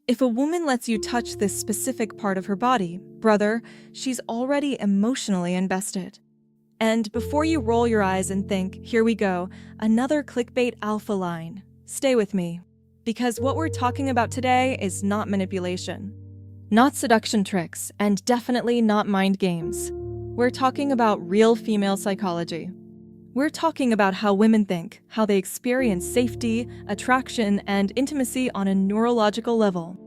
If a woman lets you touch this specific part of her body, brother, she's already emotionally invested. And before you roll your eyes and think, here we go, another clickbait alpha line, stay with me. Because what we're talking about today is not manipulation, not seduction tricks, and definitely not mind games. We're talking about real female psychology. We're talking about how women think, how they experience safety, attraction, and intimacy on a neurological level.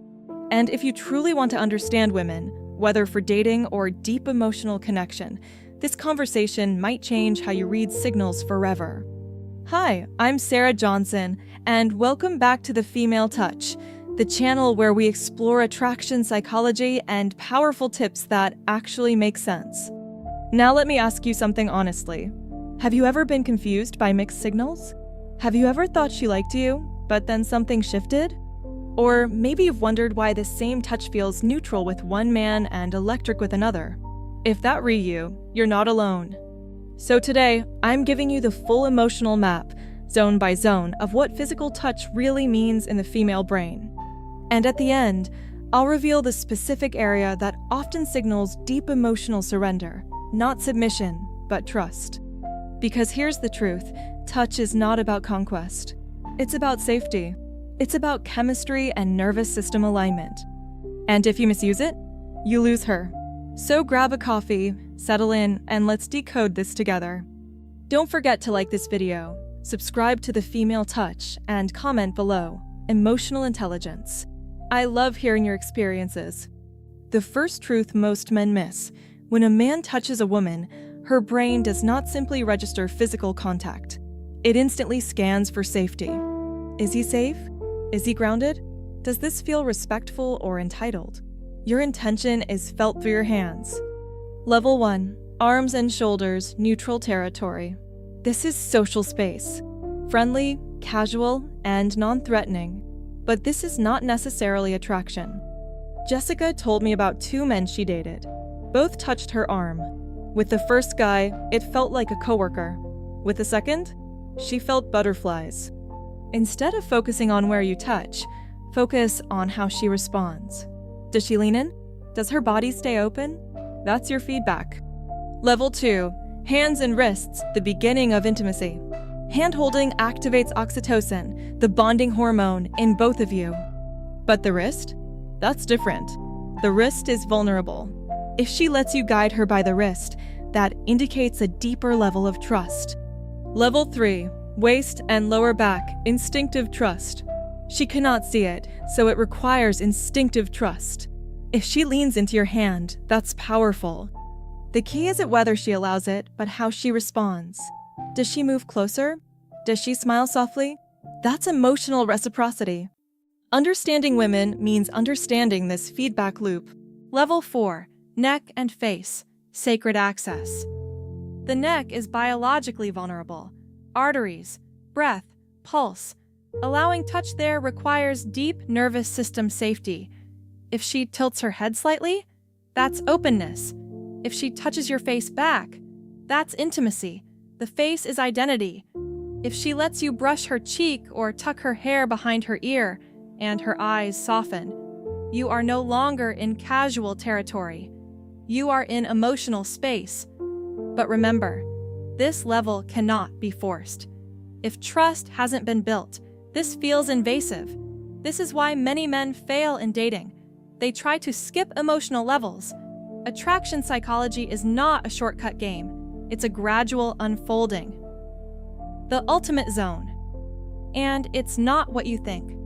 And if you truly want to understand women, whether for dating or deep emotional connection, this conversation might change how you read signals forever. Hi, I'm Sarah Johnson, and welcome back to The Female Touch, the channel where we explore attraction psychology and powerful tips that actually make sense. Now let me ask you something honestly. Have you ever been confused by mixed signals? Have you ever thought she liked you, but then something shifted? Or maybe you've wondered why the same touch feels neutral with one man and electric with another. If that re you, you're not alone. So today, I'm giving you the full emotional map, zone by zone, of what physical touch really means in the female brain. And at the end, I'll reveal the specific area that often signals deep emotional surrender, not submission, but trust. Because here's the truth, touch is not about conquest. It's about safety. It's about chemistry and nervous system alignment. And if you misuse it, you lose her. So grab a coffee, settle in, and let's decode this together. Don't forget to like this video, subscribe to The Female Touch, and comment below. Emotional intelligence. I love hearing your experiences. The first truth most men miss: when a man touches a woman, her brain does not simply register physical contact. It instantly scans for safety. Is he safe? Is he grounded? Does this feel respectful or entitled? Your intention is felt through your hands. Level 1. Arms and shoulders, neutral territory. This is social space. Friendly, casual, and non-threatening. But this is not necessarily attraction. Jessica told me about 2 men she dated. Both touched her arm. With the first guy, it felt like a coworker. With the second, she felt butterflies. Instead of focusing on where you touch, focus on how she responds. Does she lean in? Does her body stay open? That's your feedback. Level 2. Hands and wrists, the beginning of intimacy. Hand-holding activates oxytocin, the bonding hormone, in both of you. But the wrist? That's different. The wrist is vulnerable. If she lets you guide her by the wrist, that indicates a deeper level of trust. Level 3. Waist and lower back, instinctive trust. She cannot see it, so it requires instinctive trust. If she leans into your hand, that's powerful. The key isn't whether she allows it, but how she responds. Does she move closer? Does she smile softly? That's emotional reciprocity. Understanding women means understanding this feedback loop. Level 4. Neck and face, sacred access. The neck is biologically vulnerable. Arteries, breath, pulse. Allowing touch there requires deep nervous system safety. If she tilts her head slightly, that's openness. If she touches your face back, that's intimacy. The face is identity. If she lets you brush her cheek or tuck her hair behind her ear and her eyes soften, you are no longer in casual territory. You are in emotional space. But remember, this level cannot be forced. If trust hasn't been built, this feels invasive. This is why many men fail in dating. They try to skip emotional levels. Attraction psychology is not a shortcut game. It's a gradual unfolding. The ultimate zone. And it's not what you think.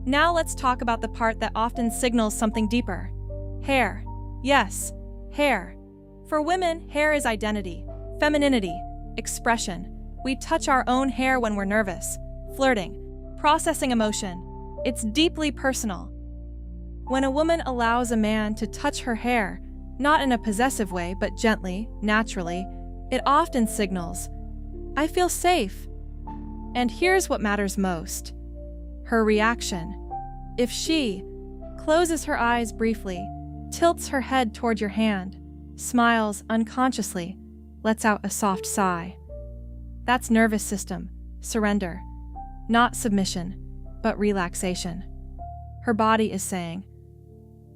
Now let's talk about the part that often signals something deeper. Hair. Yes, hair. For women, hair is identity, femininity, expression. We touch our own hair when we're nervous, flirting, processing emotion. It's deeply personal. When a woman allows a man to touch her hair, not in a possessive way, but gently, naturally, it often signals, I feel safe. And here's what matters most: her reaction. If she closes her eyes briefly, tilts her head toward your hand, smiles unconsciously, lets out a soft sigh. That's nervous system, surrender. Not submission, but relaxation. Her body is saying,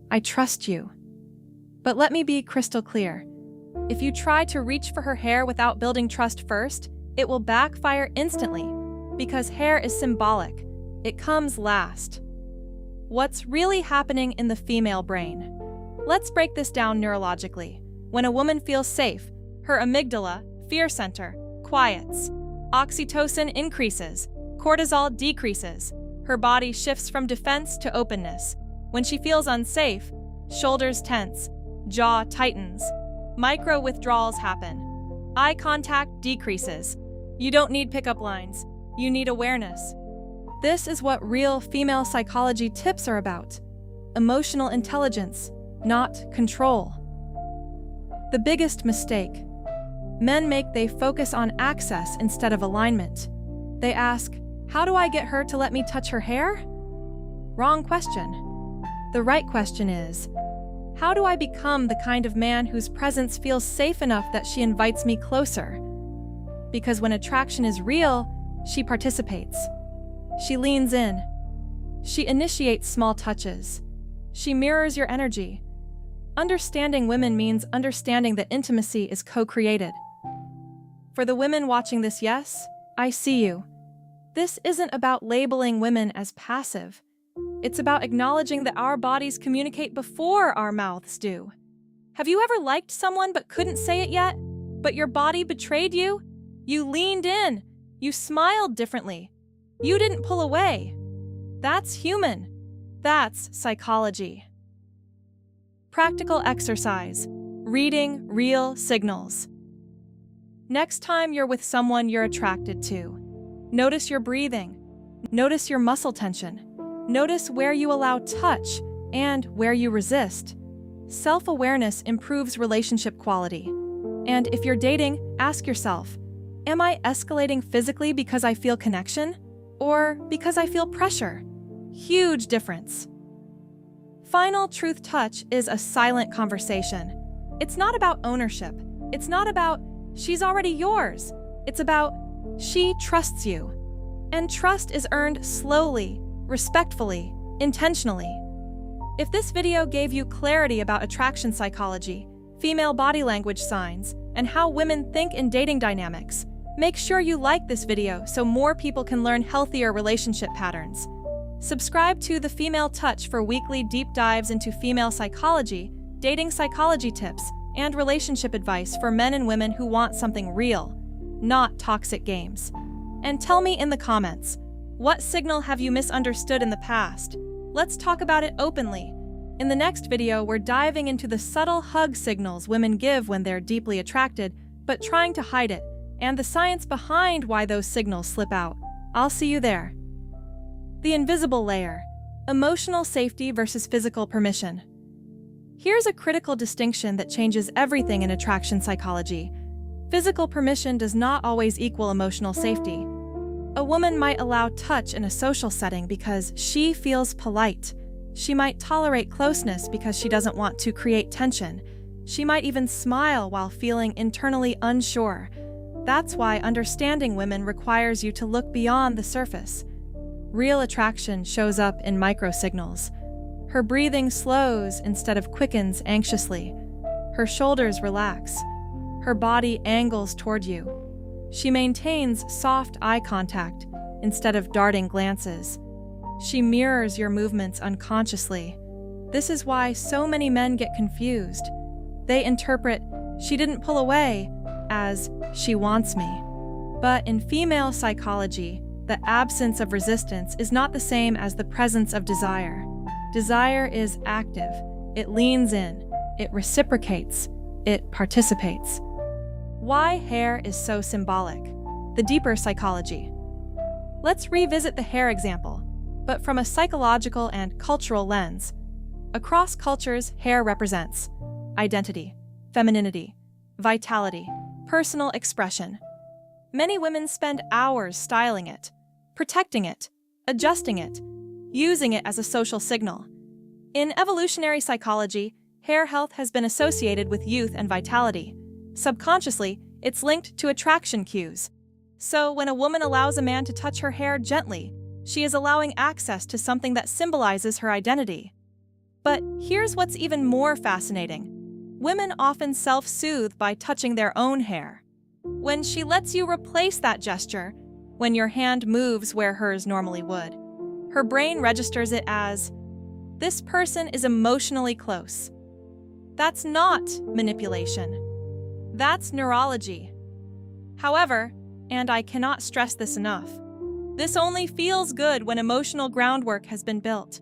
"I trust you." But let me be crystal clear. If you try to reach for her hair without building trust first, it will backfire instantly, because hair is symbolic. It comes last. What's really happening in the female brain? Let's break this down neurologically. When a woman feels safe, her amygdala, fear center, quiets. Oxytocin increases. Cortisol decreases. Her body shifts from defense to openness. When she feels unsafe, shoulders tense, jaw tightens. Micro withdrawals happen. Eye contact decreases. You don't need pickup lines. You need awareness. This is what real female psychology tips are about. Emotional intelligence, not control. The biggest mistake men make, they focus on access instead of alignment. They ask, "How do I get her to let me touch her hair?" Wrong question. The right question is, how do I become the kind of man whose presence feels safe enough that she invites me closer? Because when attraction is real, she participates. She leans in. She initiates small touches. She mirrors your energy. Understanding women means understanding that intimacy is co-created. For the women watching this, yes, I see you. This isn't about labeling women as passive. It's about acknowledging that our bodies communicate before our mouths do. Have you ever liked someone but couldn't say it yet? But your body betrayed you? You leaned in. You smiled differently. You didn't pull away. That's human. That's psychology. Practical exercise. Reading real signals. Next time you're with someone you're attracted to, notice your breathing. Notice your muscle tension. Notice where you allow touch and where you resist. Self-awareness improves relationship quality. And if you're dating, ask yourself, am I escalating physically because I feel connection? Or because I feel pressure? Huge difference. Final truth touch is a silent conversation. It's not about ownership. It's not about, she's already yours. It's about, she trusts you. And trust is earned slowly, respectfully, intentionally. If this video gave you clarity about attraction psychology, female body language signs, and how women think in dating dynamics, make sure you like this video so more people can learn healthier relationship patterns. Subscribe to The Female Touch for weekly deep dives into female psychology, dating psychology tips, and relationship advice for men and women who want something real, not toxic games. And tell me in the comments, what signal have you misunderstood in the past? Let's talk about it openly. In the next video, we're diving into the subtle hug signals women give when they're deeply attracted, but trying to hide it, and the science behind why those signals slip out. I'll see you there. The invisible layer. Emotional safety versus physical permission. Here's a critical distinction that changes everything in attraction psychology. Physical permission does not always equal emotional safety. A woman might allow touch in a social setting because she feels polite. She might tolerate closeness because she doesn't want to create tension. She might even smile while feeling internally unsure. That's why understanding women requires you to look beyond the surface. Real attraction shows up in microsignals. Her breathing slows instead of quickens anxiously. Her shoulders relax. Her body angles toward you. She maintains soft eye contact instead of darting glances. She mirrors your movements unconsciously. This is why so many men get confused. They interpret, "she didn't pull away," as, "she wants me." But in female psychology, the absence of resistance is not the same as the presence of desire. Desire is active. It leans in. It reciprocates. It participates. Why hair is so symbolic. The deeper psychology. Let's revisit the hair example, but from a psychological and cultural lens. Across cultures, hair represents identity, femininity, vitality, personal expression. Many women spend hours styling it, protecting it, adjusting it, using it as a social signal. In evolutionary psychology, hair health has been associated with youth and vitality. Subconsciously, it's linked to attraction cues. So when a woman allows a man to touch her hair gently, She is allowing access to something that symbolizes her identity. But here's what's even more fascinating. Women often self-soothe by touching their own hair. When she lets you replace that gesture, when your hand moves where hers normally would, her brain registers it as, "This person is emotionally close." That's not manipulation. That's neurology. However, and I cannot stress this enough, this only feels good when emotional groundwork has been built.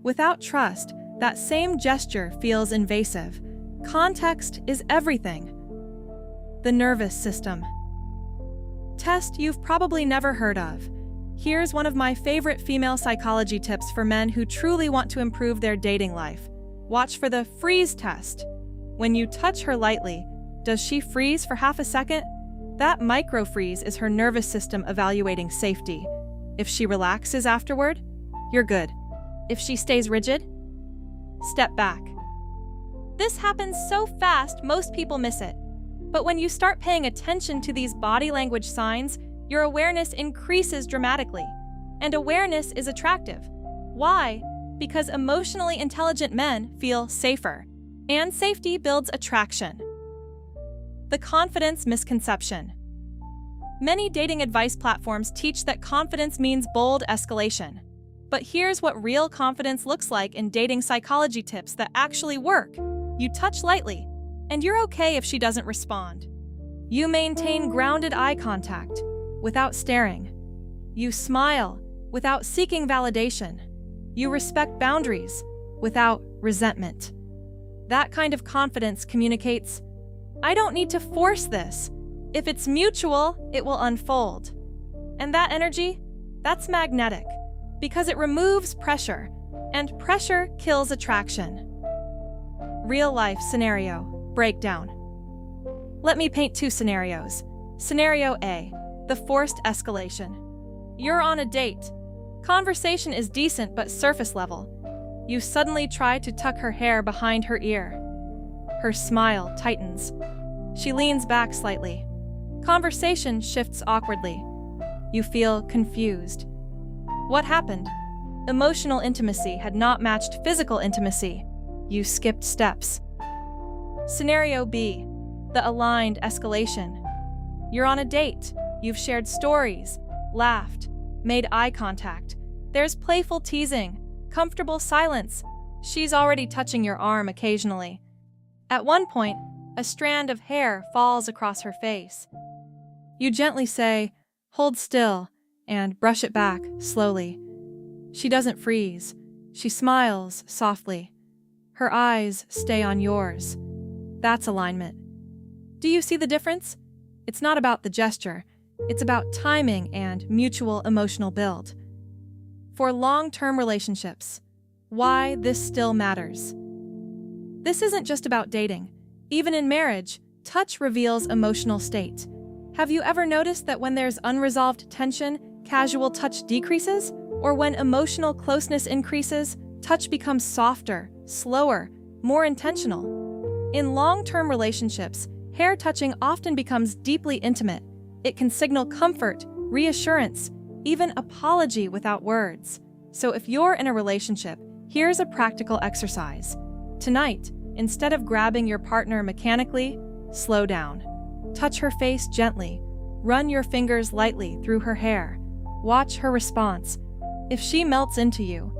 Without trust, that same gesture feels invasive. Context is everything. The nervous system. Test you've probably never heard of. Here's one of my favorite female psychology tips for men who truly want to improve their dating life. Watch for the freeze test. When you touch her lightly, does she freeze for half a second? That micro-freeze is her nervous system evaluating safety. If she relaxes afterward, you're good. If she stays rigid, step back. This happens so fast, most people miss it. But when you start paying attention to these body language signs, your awareness increases dramatically. And awareness is attractive. Why? Because emotionally intelligent men feel safer. And safety builds attraction. The confidence misconception. Many dating advice platforms teach that confidence means bold escalation. But here's what real confidence looks like in dating psychology tips that actually work. You touch lightly, and you're okay if she doesn't respond. You maintain grounded eye contact without staring. You smile without seeking validation. You respect boundaries without resentment. That kind of confidence communicates, "I don't need to force this. If it's mutual, it will unfold." And that energy, that's magnetic, because it removes pressure, and pressure kills attraction. Real-life scenario breakdown. Let me paint two scenarios. Scenario A, the forced escalation. You're on a date. Conversation is decent but surface level. You suddenly try to tuck her hair behind her ear. Her smile tightens. She leans back slightly. Conversation shifts awkwardly. You feel confused. What happened? Emotional intimacy had not matched physical intimacy. You skipped steps. Scenario B, the aligned escalation. You're on a date. You've shared stories, laughed, made eye contact. There's playful teasing, comfortable silence. She's already touching your arm occasionally. At one point, a strand of hair falls across her face. You gently say, "Hold still," and brush it back slowly. She doesn't freeze. She smiles softly. Her eyes stay on yours. That's alignment. Do you see the difference? It's not about the gesture. It's about timing and mutual emotional build. For long-term relationships, why this still matters. This isn't just about dating. Even in marriage, touch reveals emotional state. Have you ever noticed that when there's unresolved tension, casual touch decreases? Or when emotional closeness increases, touch becomes softer, slower, more intentional? In long-term relationships, hair touching often becomes deeply intimate. It can signal comfort, reassurance, even apology without words. So if you're in a relationship, here's a practical exercise. Tonight, instead of grabbing your partner mechanically, slow down. Touch her face gently. Run your fingers lightly through her hair. Watch her response. If she melts into you,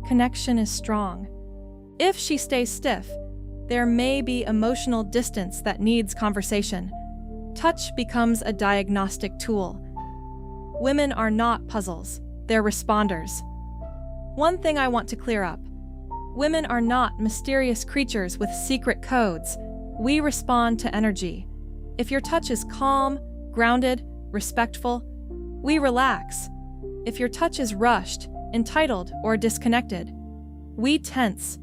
connection is strong. If she stays stiff, there may be emotional distance that needs conversation. Touch becomes a diagnostic tool. Women are not puzzles, they're responders. One thing I want to clear up. Women are not mysterious creatures with secret codes. We respond to energy. If your touch is calm, grounded, respectful, we relax. If your touch is rushed, entitled, or disconnected, we tense.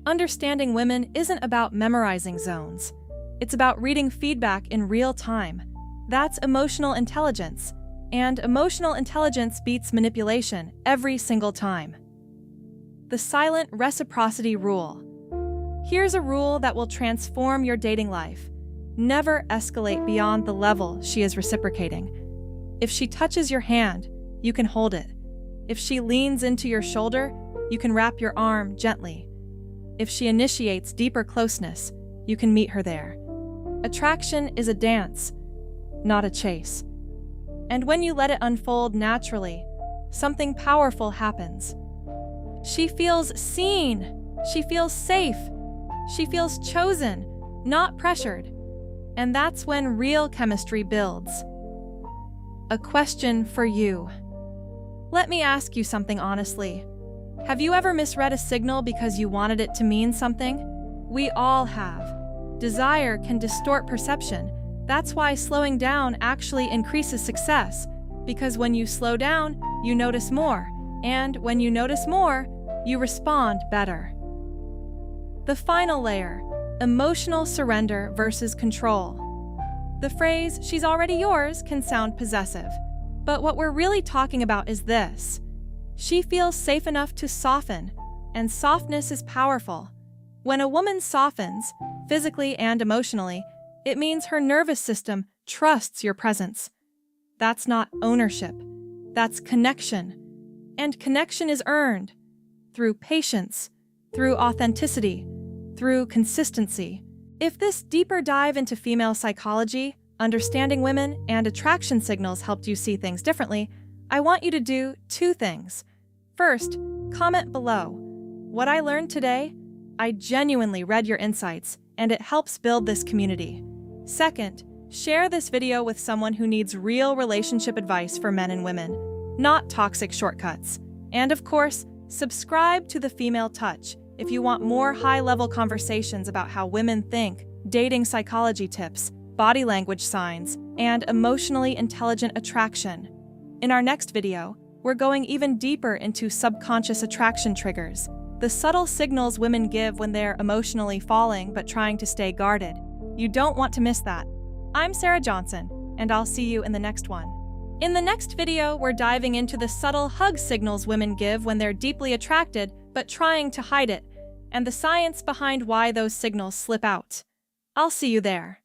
Understanding women isn't about memorizing zones. It's about reading feedback in real time. That's emotional intelligence. And emotional intelligence beats manipulation every single time. The silent reciprocity rule. Here's a rule that will transform your dating life. Never escalate beyond the level she is reciprocating. If she touches your hand, you can hold it. If she leans into your shoulder, you can wrap your arm gently. If she initiates deeper closeness, you can meet her there. Attraction is a dance, not a chase. And when you let it unfold naturally, something powerful happens. She feels seen. She feels safe. She feels chosen, not pressured. And that's when real chemistry builds. A question for you. Let me ask you something honestly. Have you ever misread a signal because you wanted it to mean something? We all have. Desire can distort perception. That's why slowing down actually increases success, because when you slow down, you notice more, and when you notice more, you respond better. The final layer, emotional surrender versus control. The phrase, "she's already yours," can sound possessive, but what we're really talking about is this. She feels safe enough to soften, and softness is powerful. When a woman softens, physically and emotionally, it means her nervous system trusts your presence. That's not ownership. That's connection. And connection is earned through patience, through authenticity, through consistency. If this deeper dive into female psychology, understanding women, and attraction signals helped you see things differently, I want you to do 2 things. First, comment below. What I learned today? I genuinely read your insights, and it helps build this community. Second, share this video with someone who needs real relationship advice for men and women, not toxic shortcuts. And of course, subscribe to The Female Touch if you want more high-level conversations about how women think, dating psychology tips, body language signs, and emotionally intelligent attraction. In our next video, we're going even deeper into subconscious attraction triggers, the subtle signals women give when they're emotionally falling but trying to stay guarded. You don't want to miss that. I'm Sarah Johnson, and I'll see you in the next one. In the next video, we're diving into the subtle hug signals women give when they're deeply attracted but trying to hide it, and the science behind why those signals slip out. I'll see you there.